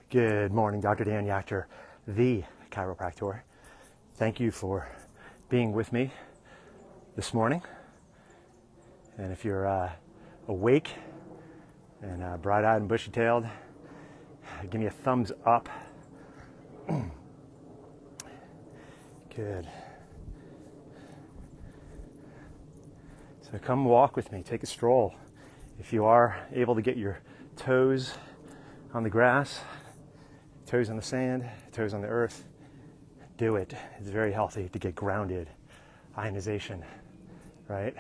Good morning, Dr. Dan Yachter, the Chiropractor. Thank you for being with me this morning. And if you're awake and bright-eyed and bushy-tailed, give me a thumbs up. Good. So come walk with me, take a stroll. If you are able to get your toes on the grass, toes on the sand, toes on the earth, do it. It's very healthy to get grounded. Ionization, right?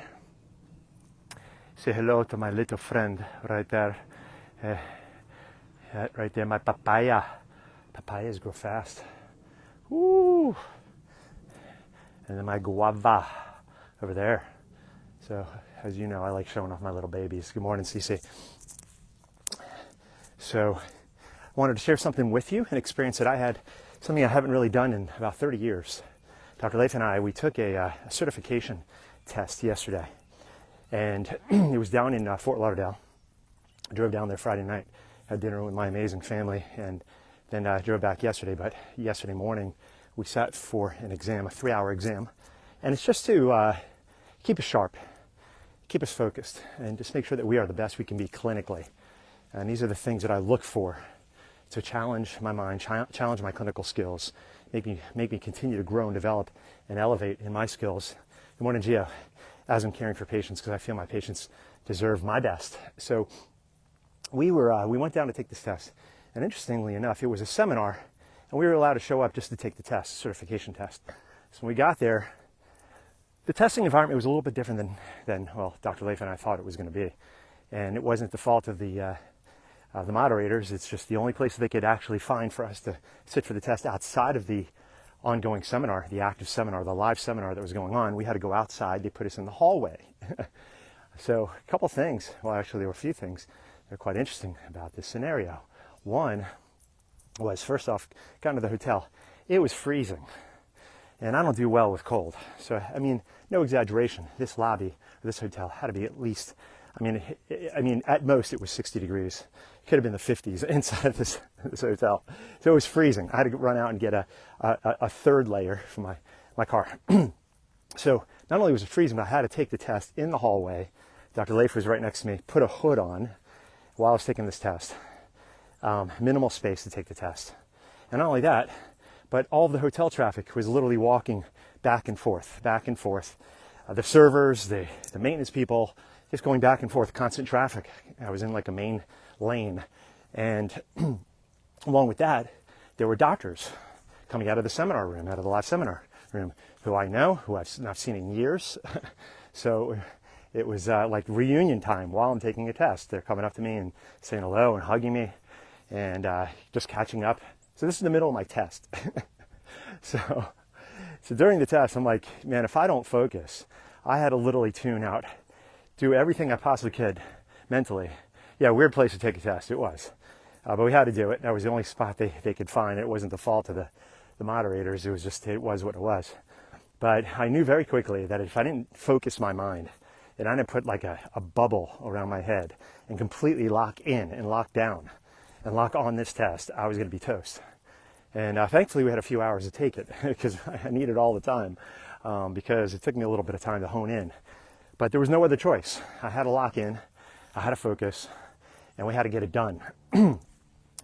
Say hello to my little friend right there. Right there, my papaya. Papayas grow fast. Woo! And then my guava over there. So, as you know, I like showing off my little babies. Good morning, Cece. So, I wanted to share something with you, an experience that I had, something I haven't really done in about 30 years. Dr. Leif and I, we took a certification test yesterday. And it was down in Fort Lauderdale. I drove down there Friday night, had dinner with my amazing family, and then drove back yesterday. But yesterday morning, we sat for an exam, a 3-hour exam. And it's just to keep us sharp, keep us focused, and just make sure that we are the best we can be clinically. And these are the things that I look for to challenge my mind, challenge my clinical skills, make me continue to grow and develop and elevate in my skills. Good morning, Gio, as I'm caring for patients, because I feel my patients deserve my best. So we went down to take this test, and interestingly enough, it was a seminar, and we were allowed to show up just to take the test, certification test. So when we got there, the testing environment was a little bit different than Dr. Leif and I thought it was going to be. And it wasn't the fault of the moderators. It's just the only place they could actually find for us to sit for the test outside of the ongoing seminar, the active seminar, the live seminar that was going on. We had to go outside. They put us in the hallway. So a couple things, well, actually there were a few things that are quite interesting about this scenario. One was, first off, got into the hotel. It was freezing. And I don't do well with cold. So, I mean, no exaggeration. This lobby, or this hotel, had to be at least, I mean, at most it was 60 degrees. It could have been the 50s inside of this hotel. So it was freezing. I had to run out and get a third layer for my car. So not only was it freezing, but I had to take the test in the hallway. Dr. Leif was right next to me, put a hood on while I was taking this test. Minimal space to take the test. And not only that, but all of the hotel traffic was literally walking back and forth, back and forth. The servers, the maintenance people, just going back and forth, constant traffic. I was in like a main lane. And along with that, there were doctors coming out of the seminar room, out of the live seminar room, who I know, who I've not seen in years. So it was like reunion time while I'm taking a test. They're coming up to me and saying hello and hugging me and just catching up. So this is the middle of my test. So during the test, I'm like, man, if I don't focus, I had to literally tune out, do everything I possibly could mentally. Yeah, weird place to take a test, it was. But we had to do it. That was the only spot they could find. It wasn't the fault of the moderators. It was what it was. But I knew very quickly that if I didn't focus my mind, and I didn't put like a bubble around my head and completely lock in and lock down and lock on this test, I was going to be toast. And thankfully we had a few hours to take it because I needed all the time because it took me a little bit of time to hone in. But there was no other choice. I had to lock in, I had to focus, and we had to get it done.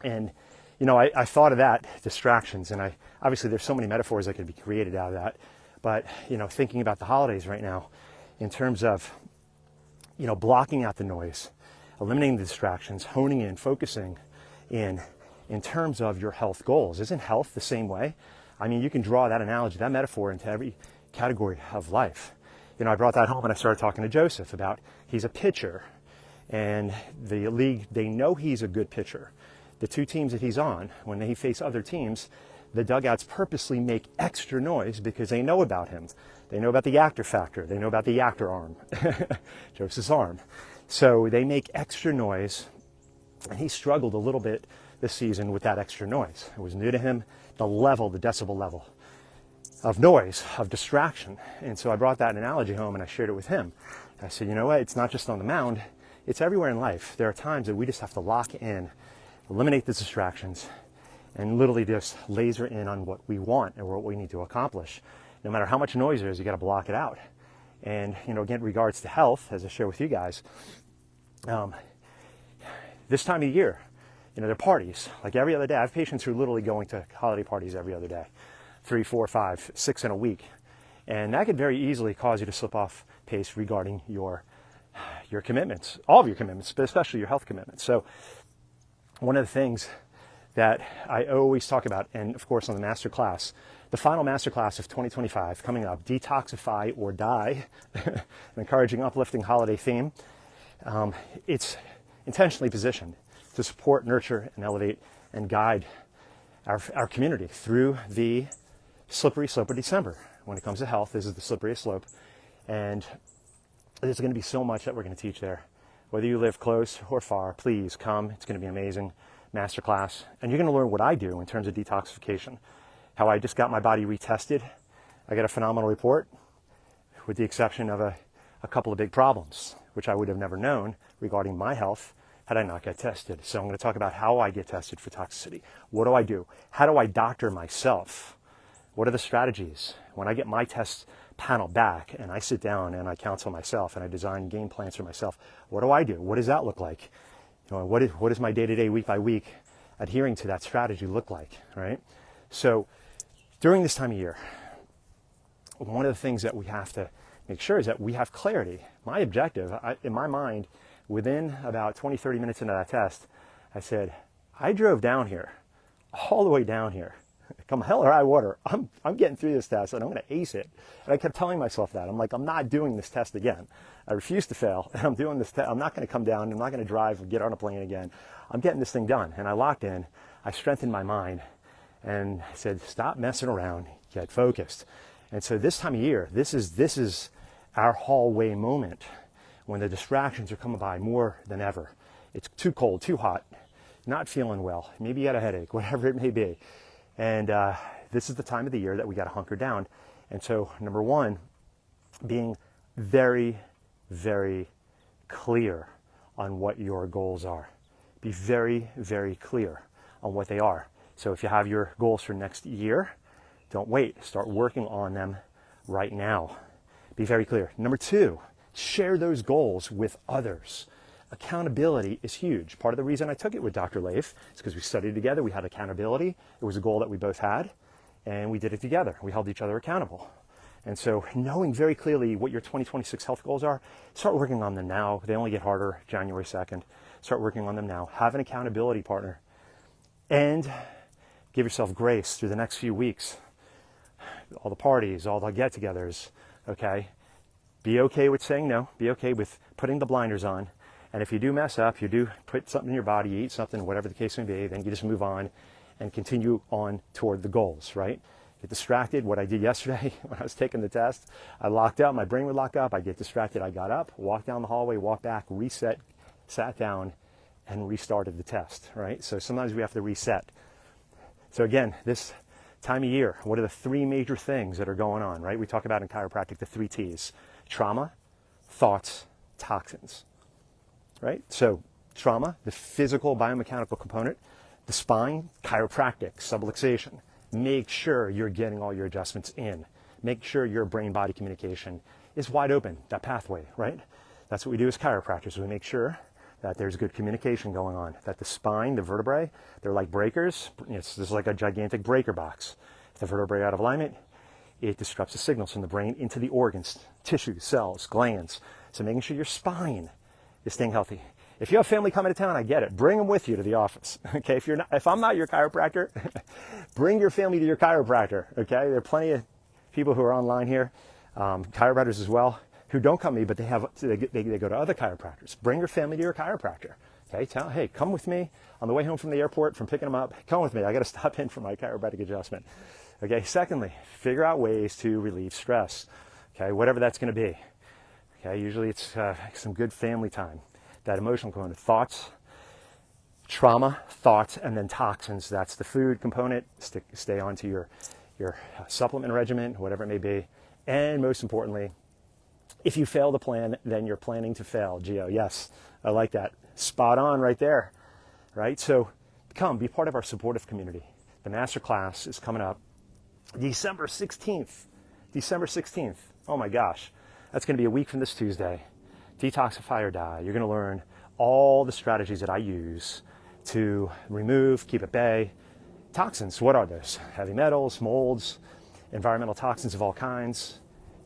And, you know, I thought of that, distractions, and obviously there's so many metaphors that could be created out of that. But, you know, thinking about the holidays right now in terms of, you know, blocking out the noise, eliminating the distractions, honing in, focusing in terms of your health goals. Isn't health the same way? I mean, you can draw that analogy, that metaphor into every category of life. You know, I brought that home and I started talking to Joseph about he's a pitcher and the league, they know he's a good pitcher. The two teams that he's on, when they face other teams, the dugouts purposely make extra noise because they know about him. They know about the Yachter factor. They know about the Yachter arm, Joseph's arm. So they make extra noise, and he struggled a little bit this season with that extra noise. It was new to him, the decibel level of noise, of distraction. And so I brought that analogy home and I shared it with him. I said, you know what, it's not just on the mound, it's everywhere in life. There are times that we just have to lock in, eliminate the distractions, and literally just laser in on what we want and what we need to accomplish. No matter how much noise there is, you got to block it out. And, again, in regards to health, as I share with you guys, this time of year, there are parties like every other day. I have patients who are literally going to holiday parties every other day, 3, 4, 5, 6 in a week. And that could very easily cause you to slip off pace regarding your commitments, all of your commitments, but especially your health commitments. So one of the things that I always talk about, and of course on the Masterclass, the final Masterclass of 2025 coming up, Detoxify or Die, an encouraging, uplifting holiday theme. It's intentionally positioned to support, nurture, and elevate and guide our community through the slippery slope of December. When it comes to health, this is the slippery slope. And there's going to be so much that we're going to teach there. Whether you live close or far, please come. It's going to be an amazing masterclass. And you're going to learn what I do in terms of detoxification, how I just got my body retested. I got a phenomenal report, with the exception of a couple of big problems, which I would have never known regarding my health had I not get tested. So I'm going to talk about how I get tested for toxicity. What do I do? How do I doctor myself? What are the strategies? When I get my test panel back and I sit down and I counsel myself and I design game plans for myself, what do I do? What does that look like? What is my day-to-day, week by week adhering to that strategy look like, right? So during this time of year, one of the things that we have to make sure is that we have clarity. My objective, in my mind, within about 20, 30 minutes into that test, I said, I drove down here, all the way down here. Come hell or high water, I'm getting through this test and I'm going to ace it. And I kept telling myself that. I'm like, I'm not doing this test again. I refuse to fail. And I'm doing this test. I'm not going to come down. I'm not going to drive or get on a plane again. I'm getting this thing done. And I locked in. I strengthened my mind and I said, stop messing around. Get focused. And so this time of year, this is our hallway moment when the distractions are coming by more than ever. It's too cold, too hot, not feeling well. Maybe you got a headache, whatever it may be. And this is the time of the year that we got to hunker down. And so, number one, being very, very clear on what your goals are. Be very, very clear on what they are. So if you have your goals for next year, don't wait. Start working on them right now. Be very clear. Number two, share those goals with others. Accountability is huge. Part of the reason I took it with Dr. Leif is because we studied together. We had accountability. It was a goal that we both had, and we did it together. We held each other accountable. And so knowing very clearly what your 2026 health goals are, start working on them now. They only get harder January 2nd. Start working on them now. Have an accountability partner. And give yourself grace through the next few weeks. All the parties, all the get-togethers, okay? Be okay with saying no. Be okay with putting the blinders on. And if you do mess up, you do put something in your body, you eat something, whatever the case may be, then you just move on and continue on toward the goals, right? Get distracted. What I did yesterday when I was taking the test, I locked up, my brain would lock up, I get distracted, I got up, walked down the hallway, walked back, reset, sat down, and restarted the test, right? So sometimes we have to reset. So again, this time of year, what are the three major things that are going on, right? We talk about in chiropractic the 3 T's: trauma, thoughts, toxins. Right? So trauma, the physical biomechanical component, the spine, chiropractic, subluxation. Make sure you're getting all your adjustments in. Make sure your brain-body communication is wide open, that pathway, right? That's what we do as chiropractors. We make sure that there's good communication going on, that the spine, the vertebrae, they're like breakers. This is like a gigantic breaker box. If the vertebrae out of alignment, it disrupts the signals from the brain into the organs, tissues, cells, glands. So making sure your spine is staying healthy. If you have family coming to town, I get it. Bring them with you to the office. Okay, if I'm not your chiropractor, bring your family to your chiropractor. Okay, there are plenty of people who are online here, chiropractors as well, who don't come to me, but they go to other chiropractors. Bring your family to your chiropractor. Okay, hey, come with me on the way home from the airport, from picking them up. Come with me. I got to stop in for my chiropractic adjustment. Okay. Secondly, figure out ways to relieve stress. Okay, whatever that's going to be. Okay, usually it's some good family time. That emotional component, thoughts, trauma, thoughts, and then toxins. That's the food component. Stay onto your supplement regimen, whatever it may be. And most importantly, if you fail the plan, then you're planning to fail. Gio, yes, I like that. Spot on right there, right? So be part of our supportive community. The Masterclass is coming up December 16th. December 16th. Oh my gosh. That's going to be a week from this Tuesday. Detoxify or die. You're going to learn all the strategies that I use to remove, keep at bay toxins. What are those? Heavy metals, molds, environmental toxins of all kinds,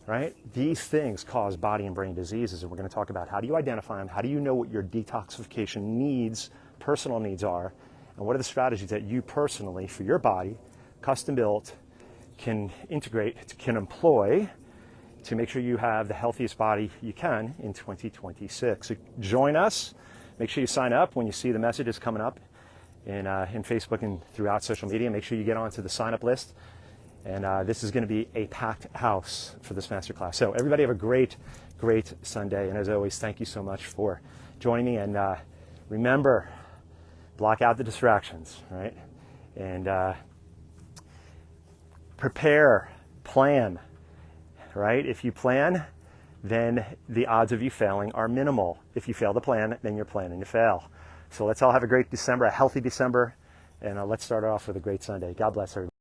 right? These things cause body and brain diseases, and we're going to talk about how do you identify them, how do you know what your detoxification needs, personal needs are, and what are the strategies that you personally, for your body, custom built, can integrate, can employ to make sure you have the healthiest body you can in 2026. So join us. Make sure you sign up when you see the messages coming up in Facebook and throughout social media. Make sure you get onto the sign-up list. And this is going to be a packed house for this masterclass. So everybody have a great, great Sunday. And as always, thank you so much for joining me. And remember, block out the distractions, right? And prepare, plan, right? If you plan, then the odds of you failing are minimal. If you fail to plan, then you're planning to fail. So let's all have a great December, a healthy December, and let's start off with a great Sunday. God bless everybody.